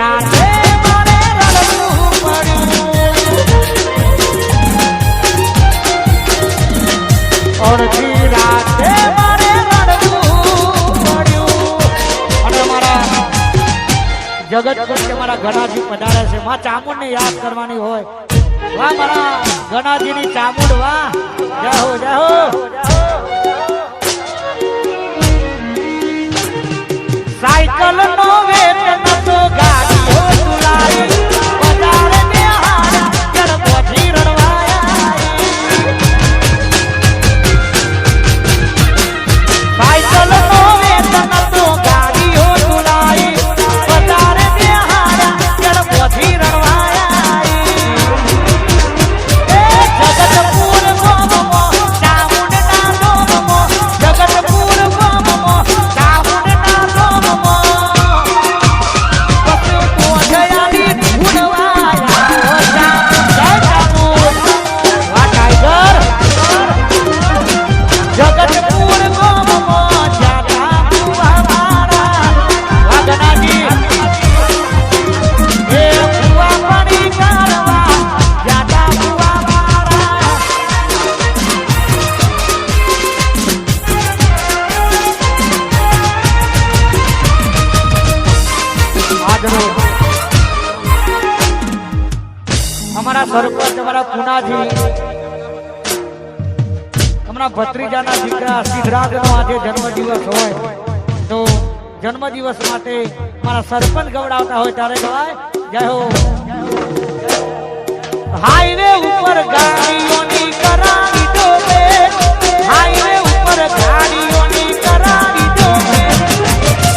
રાતે મારે રડવું પડ્યું અડધી રાતે મારે રડવું પડ્યું અને મારા જગત પર મારા ગણાજી પધારે છે માં ચામુંડ ને યાદ કરવાની હોય વાહ મારા ગણાજી ની ચામુંડ વાહ જય હો જય હો સાયકલ નો વેટ નતો ગાડીઓ તુલાઈ બજાર ને હારા ઘર પોથી રડવાયા સાયકલ નો વેટ નતો ગાડીઓ તુલાઈ બજાર ને હારા ઘર પોથી રડવાયા એ જગતપુર ગોમમો ચામુંડ ના ગોમમો જગતપુર ગોમમો ચામુંડ ના ગોમમો પપ્પુ તો જયાની ઉડવાયા ચામુંડ વા ટાઈગર જગતપુર ગોમમો જાતા કુવાવાળા વાગનાજી એ કુવા પાણી કાઢવા જાતા કુવાવાળા આજનો અમારા સરપંચ અમારા પુનાજી અમારા ભત્રીજાના દીકરા સિદ્ધરાજનો આજે જન્મદિવસ હોય તો જન્મદિવસ માટે મારા સરપંચ ગવડાવતા હોય ત્યારે ગવાય જય હો હાઈવે ઉપર ગાડીઓની કરાવી ડોબે હાઈવે ઉપર ગાડીઓની કરાવી ડોબે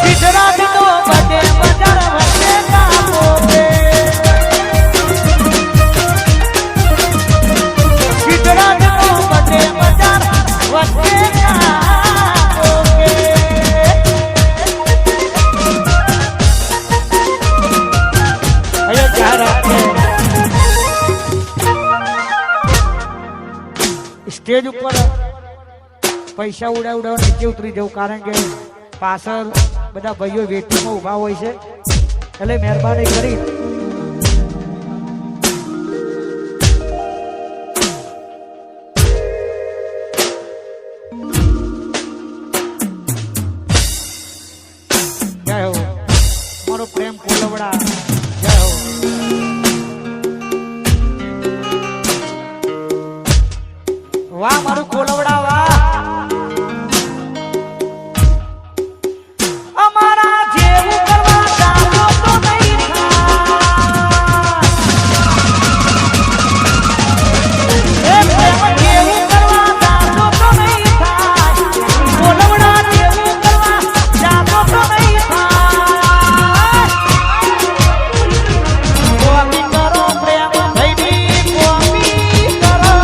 સિદ્ધરાજનો બડે બજાર વચ્ચે કાપો બે સિદ્ધરાજનો બડે બજાર વચ્ચે કાપો બે અયોધ્યા રાખે સ્ટેજ ઉપર પૈસા ઉડાવ નીચે ઉતરી જવું કારણ કે પાછળ બધા ભાઈઓ વેટિંગમાં ઉભા હોય છે એટલે મહેરબાની કરી જય હો મારો પ્રેમ કોલવડા જય હો વાહ મારું કોલવડા વાહ અમારા જેવું કરવા જાતો તો નહીં થાય એ પ્રેમ જેવું કરવા જાતો તો નહીં થાય કોલવડા જેવું કરવા જાતો તો નહીં થાય કોમી કરો પ્રેમ ભઈની કોમી કરો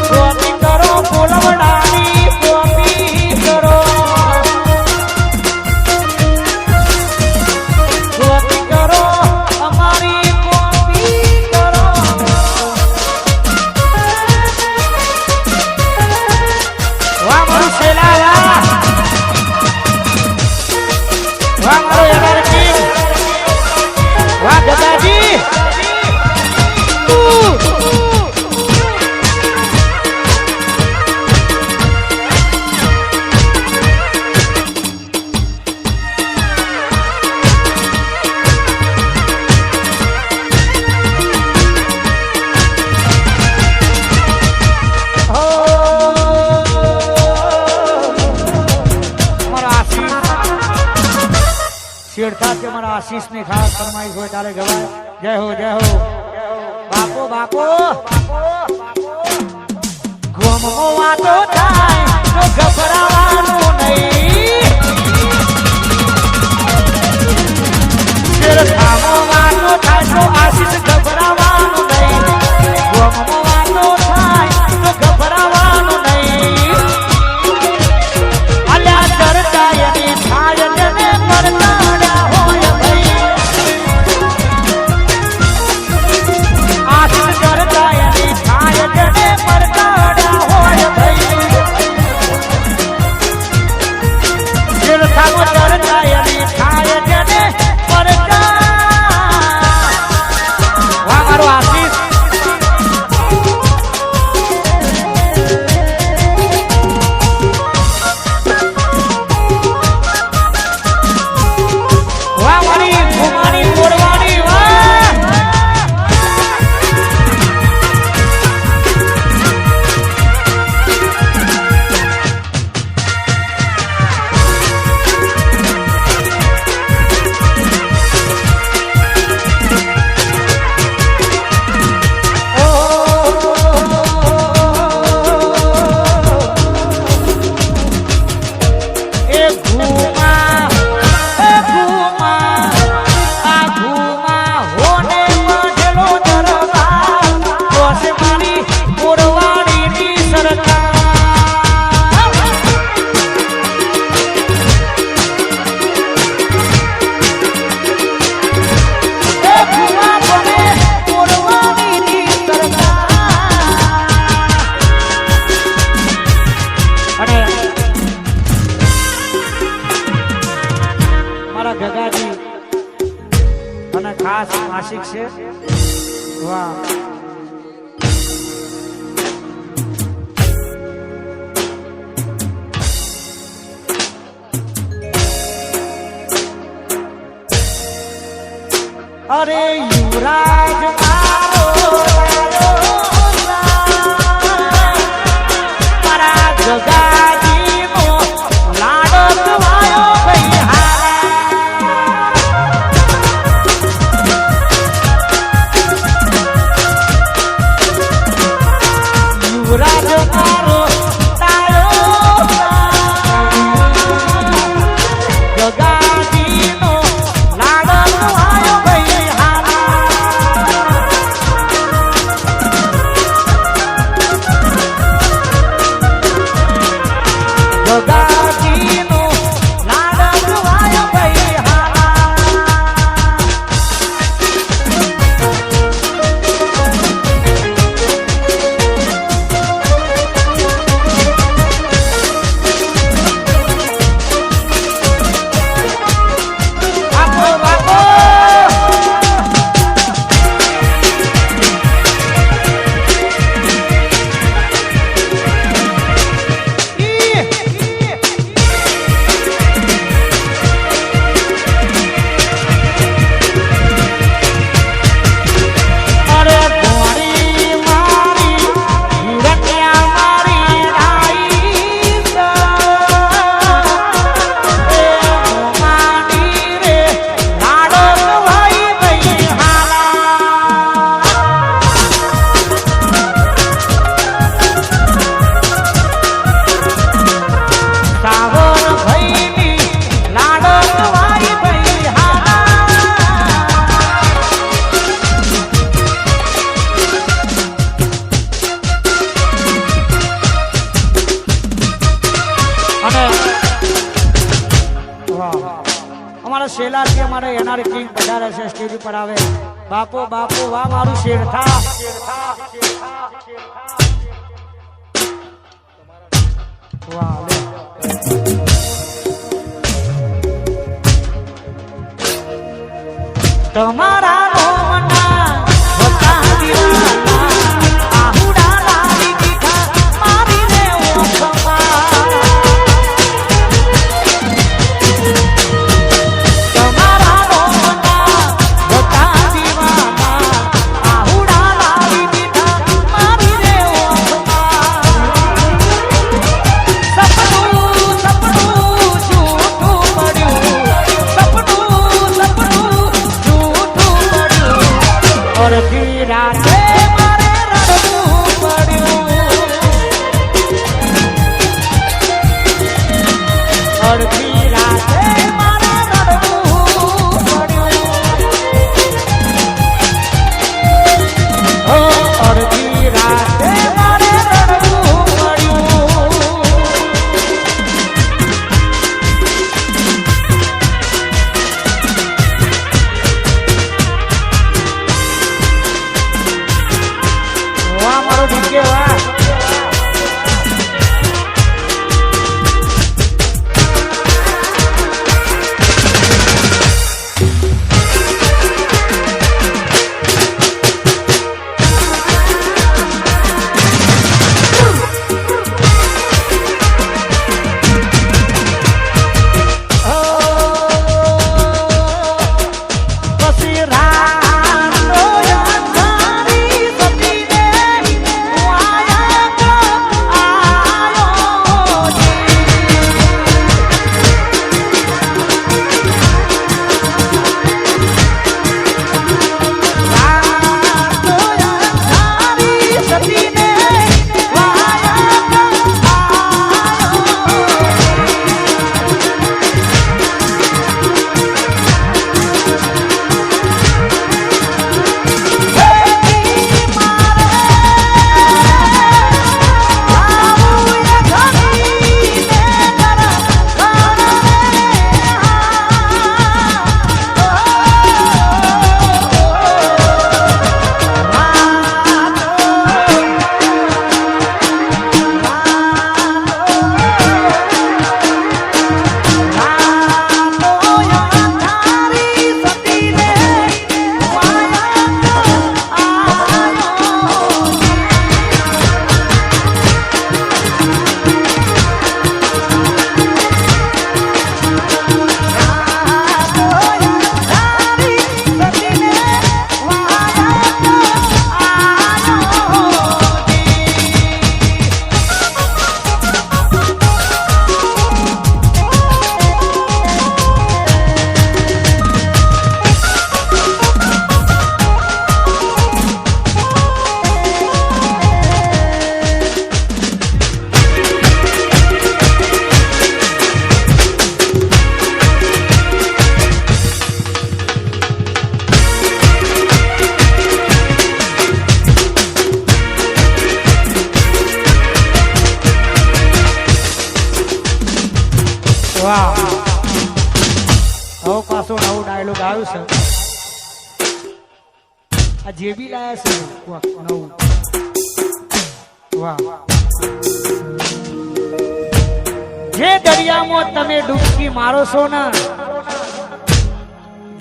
કોમી કરો કોલવડાની કોમી કરો કોમી કરો અમારી કોમી કરો વાહ મારું શેલા વાહ મારો એનર્જી વાહ ગદાજી શેરથા કે મારા આશીષ ની ખાસ ફરમાઈશ હોય ત્યારે ગવાય જય હો બાપો બાપો ગોમો વાતો થાય તો ગભરાવાનું નહીં શેરથામો વાતો થાય તો આશીષ ગભરાવાનું નહીં ગોમો વાતો થાય તો ગભરાવાનું નહીં અલ્યા ચરતા એની થાય ને કરતા ચરતા અમારા જગાજી અને ખાસ આશિક છે. વાહ અરે યુવરાજ મારા જગાજી નો લાડો વાયો ભાઈ યુવરાજ મારો જગાજી નો લાડો વાયો ભાઈ જગાજી નો લાડો વાયો ભાઈ અમારા શેલાથી અમારે એનઆર કિંગ પધારે છે સ્ટેજ ઉપર આવે. બાપુ બાપુ વાહ મારું શેરથા વાહ તમારા રોમના હતા દીવાના આહુડા લાવી દીધા મારીને ઓખમાં. હવે પાછો નવો ડાયલોગ આવ્યો છે આ જે બી લાયા છે નવું વાહ જે દરિયામાં તમે ડૂબકી મારો છો ને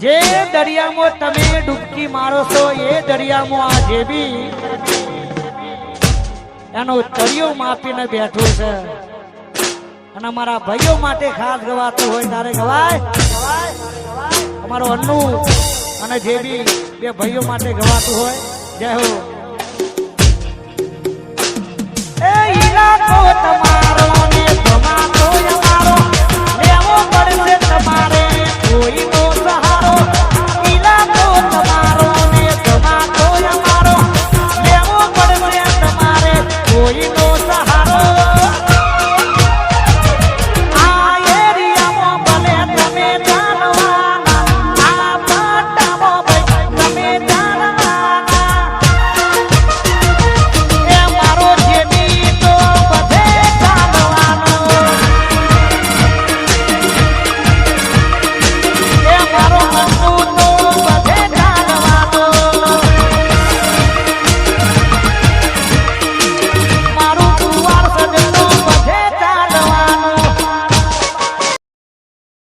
જે દરિયામાં તમે ડૂબકી મારો છો એ દરિયામાં આ જે બી એનો તળિયો માપીને બેઠો છે અને અમારા ભાઈઓ માટે ખાસ ગવાતું હોય તારે ગવાય અમારો અન્નુ અને જે બી બે ભાઈઓ માટે ગવાતું હોય જય હો એ ઈલાકો તમારો